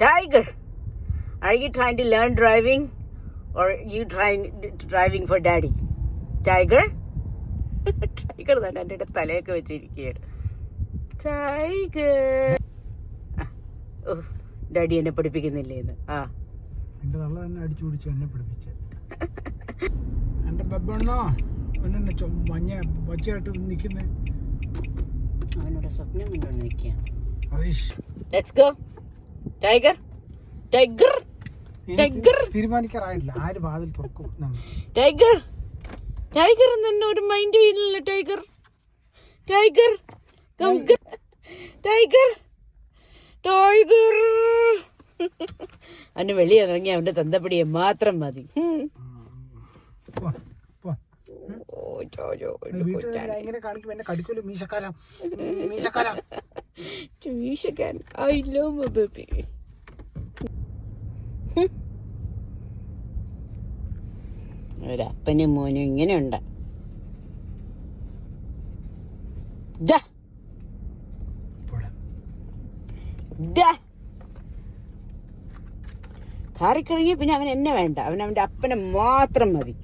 Tiger, are you trying to learn driving or you trying driving for daddy? Tiger? Tiger തന്നെ എൻ്റെ തലയൊക്കെ വെച്ചിരിക്കുകയാണ്. Tiger. Daddy എന്നെ പഠിപ്പിക്കുന്നില്ലേന്ന്. എൻ്റെ തള്ള തന്നെ അടിച്ചു പിടിച്ചു എന്നെ പഠിപ്പിച്ചേ. എൻ്റെ ബബ്ബണ്ണോ അവനെ മഞ്ഞ വച്ചായിട്ട് നിൽക്കുന്നേ. അവനോട് സ്വപ്നം കണ്ടോണ്ട് നിൽക്കുക. Let's go. Tiger. Tiger. Tiger. തീരുമാനിക്കാറായിട്ടില്ല ആര് വാതിൽ തുറക്കും. Tiger. Tiger എന്നോട് മൈൻഡ് ചെയ്യുന്നില്ല. Tiger. Tiger. Come. Tiger. Tiger. അവന് വെളിയിറങ്ങി അവന്റെ തന്തപ്പടിയെ മാത്രം മതി. I love my baby. ഒരപ്പനും മോനും ഇങ്ങനെയുണ്ട്. കാറിക്കിറങ്ങിയ പിന്നെ അവൻ എന്നെ വേണ്ട, അവൻ അവന്റെ അപ്പനെ മാത്രം മതി.